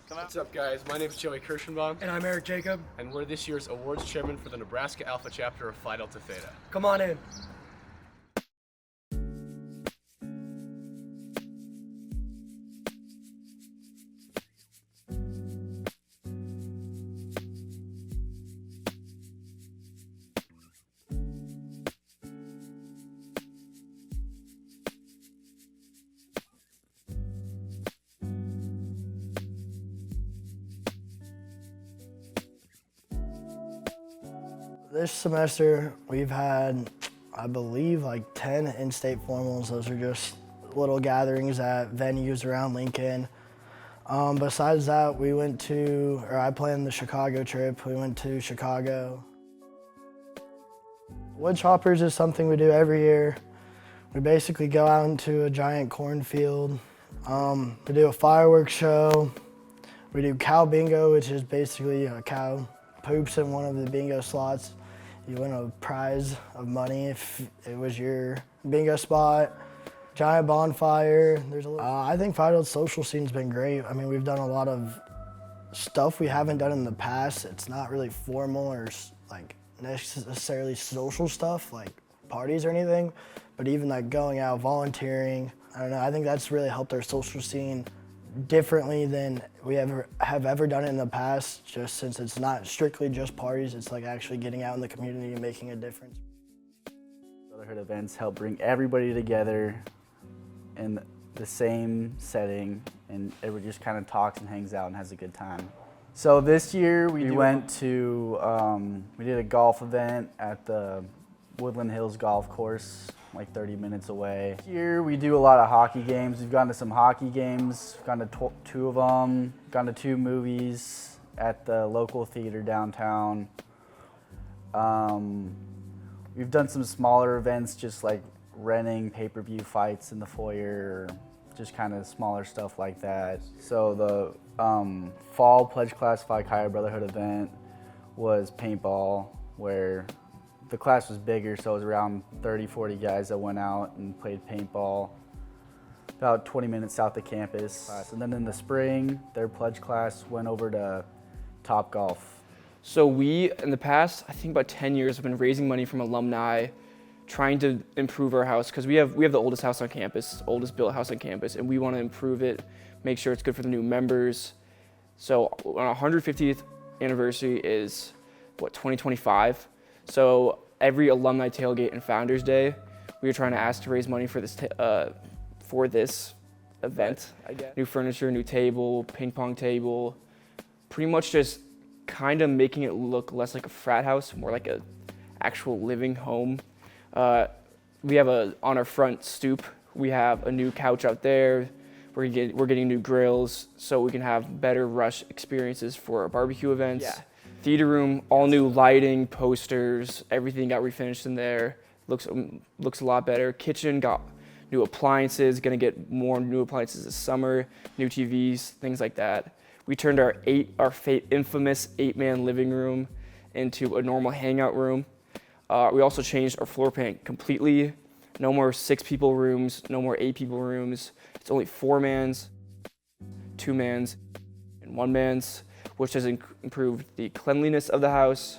Come out. What's up, guys? My name is Joey Kirschenbaum, And I'm Eric Jacob. and we're this year's awards chairman for the Nebraska Alpha chapter of Phi Delta Theta. Come on in. This semester, we've had, I believe, like 10 in-state formals. Those are just little gatherings at venues around Lincoln. Besides that, I planned the Chicago trip. We went to Chicago. Wood choppers is something we do every year. We basically go out into a giant cornfield. We do a fireworks show. We do cow bingo, which is basically a cow poops in one of the bingo slots. You win a prize of money if it was your bingo spot. Giant bonfire. I think Phi Delta's social scene's been great. I mean, we've done a lot of stuff we haven't done in the past. It's not really formal or like necessarily social stuff like parties or anything, but even like going out, volunteering. I don't know, I think that's really helped our social scene differently than we have ever done it in the past, just since it's not strictly just parties, it's like actually getting out in the community and making a difference. Brotherhood events help bring everybody together in the same setting, and everybody just kind of talks and hangs out and has a good time. So this year we did a golf event at the Woodland Hills Golf Course, like 30 minutes away. Here we do a lot of hockey games. We've gone to some hockey games, gone to two of them, gone to 2 movies at the local theater downtown. We've done some smaller events, just like renting pay-per-view fights in the foyer, or just kind of smaller stuff like that. So the fall Pledge Class Phi Chi Brotherhood event was paintball, where the class was bigger, so it was around 30, 40 guys that went out and played paintball about 20 minutes south of campus. And then in the spring, their pledge class went over to Top Golf. So we, in the past, I think about 10 years, have been raising money from alumni, trying to improve our house, because we have the oldest house on campus, oldest built house on campus, and we want to improve it, make sure it's good for the new members. So our 150th anniversary is, 2025? So every alumni tailgate and Founders Day, we were trying to ask to raise money for this event. I guess. New furniture, new table, ping pong table, pretty much just kind of making it look less like a frat house, more like a actual living home. We have on our front stoop, we have a new couch out there. We're getting new grills so we can have better rush experiences for our barbecue events. Yeah. Theater room, all new lighting, posters, everything got refinished in there. Looks a lot better. Kitchen got new appliances, gonna get more new appliances this summer, new TVs, things like that. We turned our infamous 8-man living room into a normal hangout room. We also changed our floor plan completely. No more 6-people rooms, no more 8-people rooms. It's only 4-mans, 2-mans, and 1-mans, which has improved the cleanliness of the house,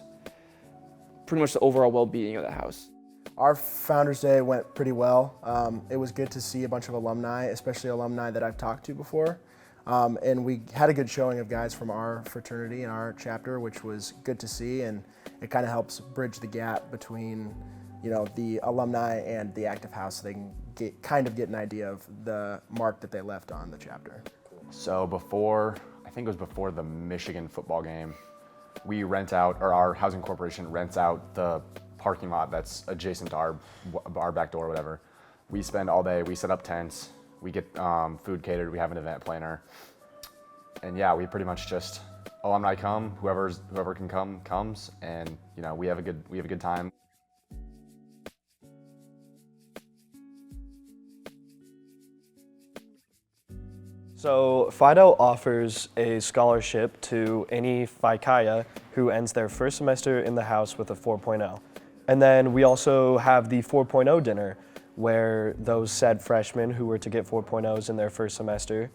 pretty much the overall well-being of the house. Our Founders Day went pretty well. It was good to see a bunch of alumni, especially alumni that I've talked to before. And we had a good showing of guys from our fraternity and our chapter, which was good to see, and it kind of helps bridge the gap between, the alumni and the active house, so they can get an idea of the mark that they left on the chapter. So I think it was before the Michigan football game, we rent out, or our housing corporation rents out the parking lot that's adjacent to our back door or whatever. We spend all day, we set up tents, we get food catered, we have an event planner. And yeah, we pretty much just, alumni come, whoever can come, comes, and we have a good time. So Phi Delta offers a scholarship to any Phi Chi who ends their first semester in the house with a 4.0. And then we also have the 4.0 dinner, where those said freshmen who were to get 4.0s in their first semester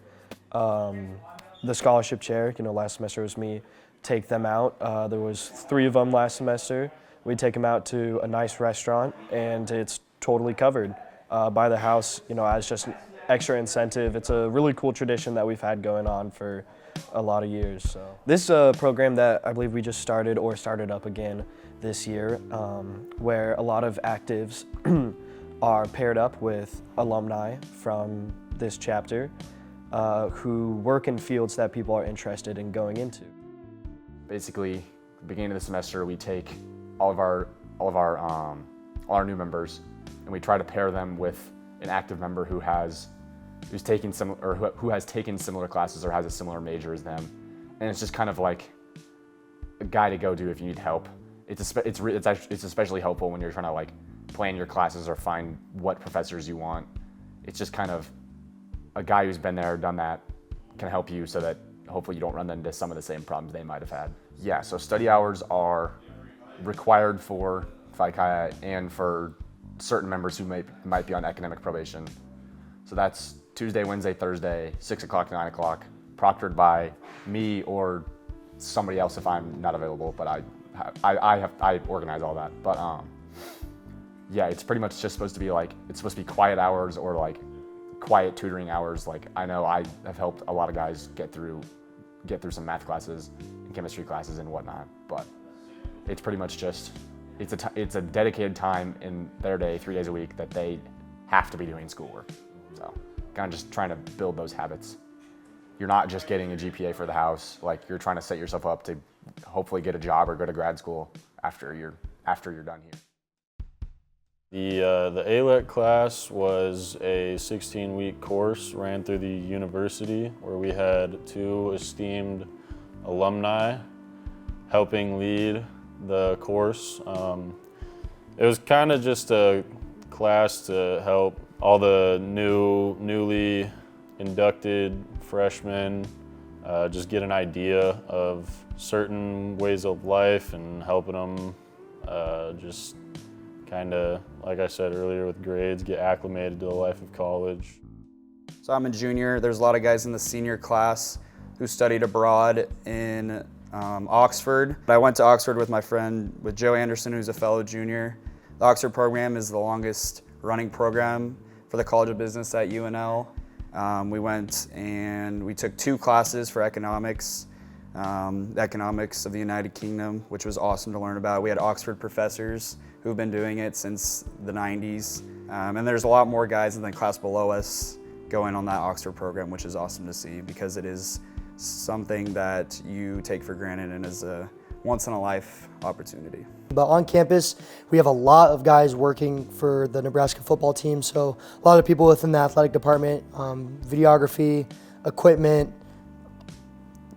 the scholarship chair. Last semester was me, take them out. There was 3 of them last semester. We take them out to a nice restaurant, and it's totally covered by the house, as just an extra incentive. It's a really cool tradition that we've had going on for a lot of years. So this is a program that I believe we just started up again this year, where a lot of actives are paired up with alumni from this chapter who work in fields that people are interested in going into. Basically, at the beginning of the semester, we take all our new members, and we try to pair them with an active member who has taken similar classes or has a similar major as them, and it's just kind of like a guy to go to if you need help. It's especially helpful when you're trying to like plan your classes or find what professors you want. It's just kind of a guy who's been there, done that, can help you so that hopefully you don't run into some of the same problems they might have had. Yeah, so study hours are required for Phi Chi and for certain members who might be on academic probation. So that's Tuesday, Wednesday, Thursday, 6 o'clock to 9 o'clock, proctored by me or somebody else if I'm not available, but I organize all that. But yeah, it's pretty much just supposed to be like, it's supposed to be quiet hours or like quiet tutoring hours. Like I know I have helped a lot of guys get through some math classes and chemistry classes and whatnot, but it's pretty much just, it's a dedicated time in their day, 3 days a week, that they have to be doing schoolwork. So kind of just trying to build those habits. You're not just getting a GPA for the house, like you're trying to set yourself up to hopefully get a job or go to grad school after you're done here. The ALEC class was a 16-week course ran through the university where we had 2 esteemed alumni helping lead the course. It was kind of just a class to help all the newly inducted freshmen just get an idea of certain ways of life and helping them just kind of, like I said earlier with grades, get acclimated to the life of college. So I'm a junior. There's a lot of guys in the senior class who studied abroad in Oxford. I went to Oxford with Joe Anderson, who's a fellow junior. The Oxford program is the longest running program for the College of Business at UNL. We went and we took 2 classes for economics, economics of the United Kingdom, which was awesome to learn about. We had Oxford professors who've been doing it since the 90s. And there's a lot more guys in the class below us going on that Oxford program, which is awesome to see because it is something that you take for granted and is a once-in-a-life opportunity. But on campus, we have a lot of guys working for the Nebraska football team. So a lot of people within the athletic department, videography, equipment,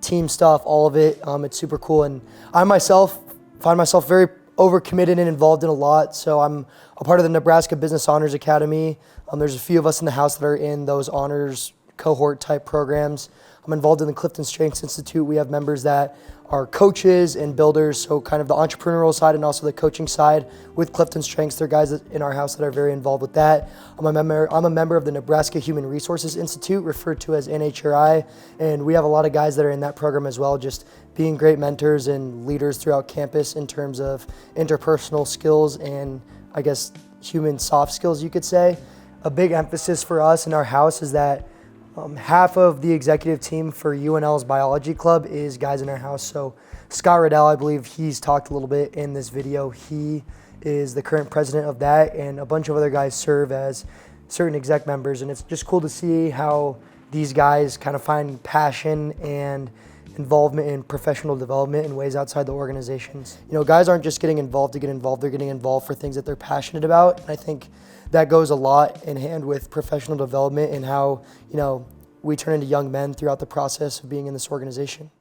team stuff, all of it. It's super cool. And I myself find myself very overcommitted and involved in a lot. So I'm a part of the Nebraska Business Honors Academy. There's a few of us in the house that are in those honors cohort type programs. I'm involved in the Clifton Strengths Institute. We have members that are coaches and builders, so kind of the entrepreneurial side and also the coaching side with Clifton Strengths. There are guys in our house that are very involved with that. I'm a member of the Nebraska Human Resources Institute, referred to as NHRI, and we have a lot of guys that are in that program as well, just being great mentors and leaders throughout campus in terms of interpersonal skills and I guess human soft skills, you could say. A big emphasis for us in our house is that half of the executive team for UNL's biology club is guys in our house. So Scott Riddell, I believe he's talked a little bit in this video. He is the current president of that, and a bunch of other guys serve as certain exec members. And it's just cool to see how these guys kind of find passion and involvement in professional development in ways outside the organizations. You know, guys aren't just getting involved to get involved, they're getting involved for things that they're passionate about. And I think that goes a lot in hand with professional development and how, you know, we turn into young men throughout the process of being in this organization.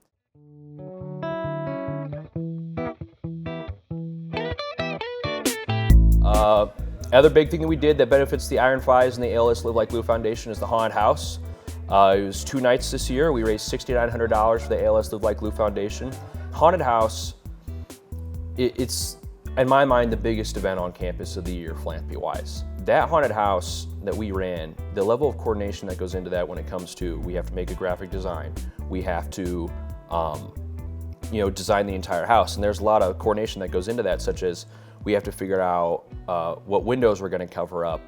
Other big thing that we did that benefits the Iron Fives and the ALS Live Like Blue Foundation is the Haunted House. It was 2 nights this year. We raised $6,900 for the ALS Live Like Blue Foundation. Haunted House, it's, in my mind, the biggest event on campus of the year, philanthropy-wise. that haunted house that we ran, the level of coordination that goes into that when it comes to, we have to make a graphic design, we have to, design the entire house. And there's a lot of coordination that goes into that, such as we have to figure out what windows we're gonna cover up.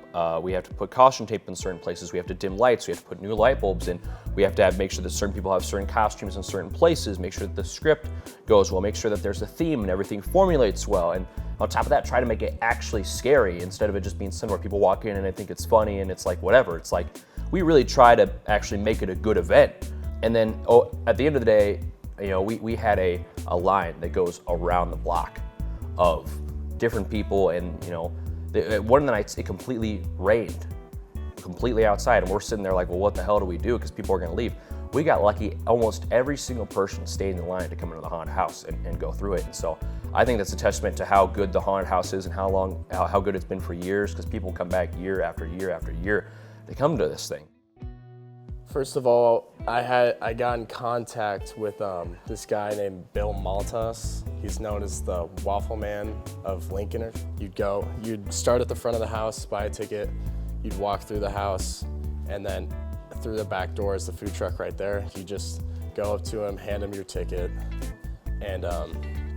We have to put caution tape in certain places. We have to dim lights. We have to put new light bulbs in. We have to make sure that certain people have certain costumes in certain places, make sure that the script goes well, make sure that there's a theme and everything formulates well. And on top of that, try to make it actually scary instead of it just being something where people walk in and I think it's funny and it's like whatever. It's like, we really try to actually make it a good event. And then at the end of the day, we had a line that goes around the block of different people, and one of the nights it completely rained, completely outside, and we're sitting there like, well, what the hell do we do? Because people are gonna leave. We got lucky, almost every single person stayed in the line to come into the haunted house and go through it. And so I think that's a testament to how good the haunted house is and how good it's been for years, because people come back year after year after year. They come to this thing. First of all, I got in contact with this guy named Bill Maltas. He's known as the Waffle Man of Lincoln. You'd start at the front of the house, buy a ticket, you'd walk through the house, and then through the back door is the food truck right there. You just go up to him, hand him your ticket, and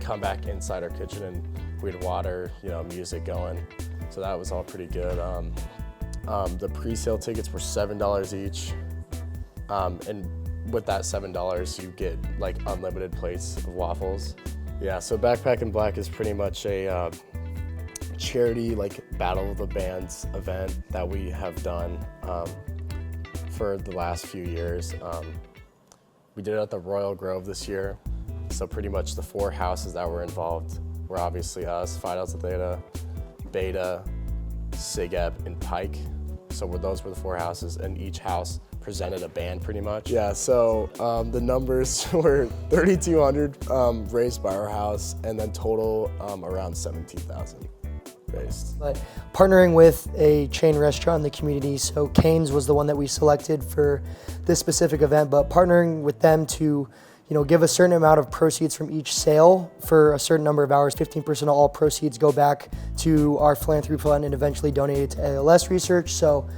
come back inside our kitchen, and we'd water, music going. So that was all pretty good. The pre-sale tickets were $7 each. And with that $7, you get like unlimited plates of waffles. Yeah, so Backpack in Black is pretty much a charity like Battle of the Bands event that we have done for the last few years. We did it at the Royal Grove this year. So pretty much the 4 houses that were involved were obviously us, Phi Delta Theta, Beta, Sig Ep, and Pike. So those were the 4 houses, and each house presented a band pretty much. Yeah, so the numbers were 3,200 raised by our house, and then total around 17,000 raised. But partnering with a chain restaurant in the community, so Cane's was the one that we selected for this specific event, but partnering with them to give a certain amount of proceeds from each sale for a certain number of hours. 15% of all proceeds go back to our philanthropy fund and eventually donated to ALS research. So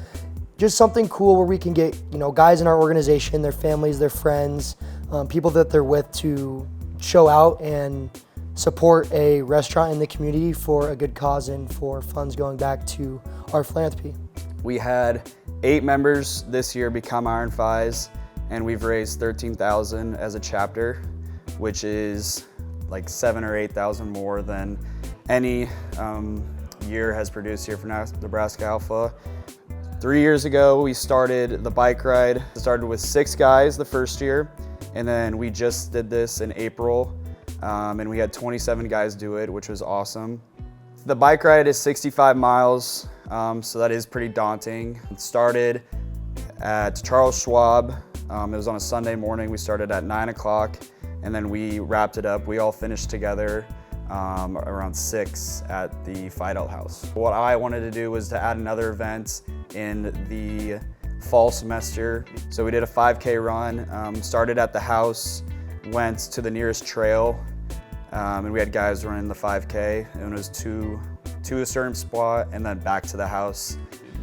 just something cool where we can get guys in our organization, their families, their friends, people that they're with, to show out and support a restaurant in the community for a good cause and for funds going back to our philanthropy. We had 8 members this year become Iron Phis, and we've raised $13,000 as a chapter, which is like 7,000 or 8,000 more than any year has produced here for Nebraska Alpha. 3 years ago, we started the bike ride. It started with 6 guys the first year, and then we just did this in April, and we had 27 guys do it, which was awesome. The bike ride is 65 miles, so that is pretty daunting. It started at Charles Schwab. It was on a Sunday morning. We started at 9 o'clock, and then we wrapped it up. We all finished together around 6 at the Phi Delta house. What I wanted to do was to add another event in the fall semester. So we did a 5K run, started at the house, went to the nearest trail, and we had guys running the 5K, and it was to a certain spot and then back to the house.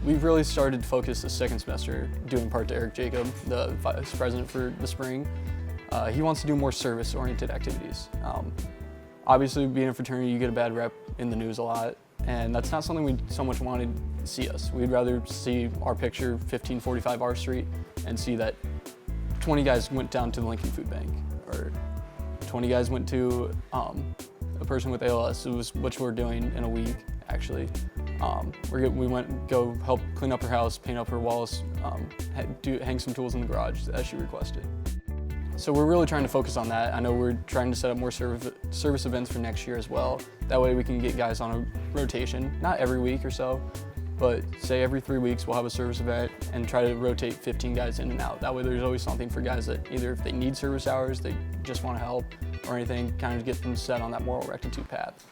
We've really started to focus the second semester, due in part to Eric Jacob, the vice president for the spring. He wants to do more service-oriented activities. Obviously, being a fraternity, you get a bad rep in the news a lot, and that's not something we so much wanted to see us. We'd rather see our picture, 1545 R Street, and see that 20 guys went down to the Lincoln Food Bank, or 20 guys went to a person with ALS, which we're doing in a week, actually. We go help clean up her house, paint up her walls, hang some tools in the garage as she requested. So we're really trying to focus on that. I know we're trying to set up more service events for next year as well. That way we can get guys on a rotation, not every week or so, but say every 3 weeks we'll have a service event and try to rotate 15 guys in and out. That way there's always something for guys that either if they need service hours, they just want to help, or anything, kind of get them set on that moral rectitude path.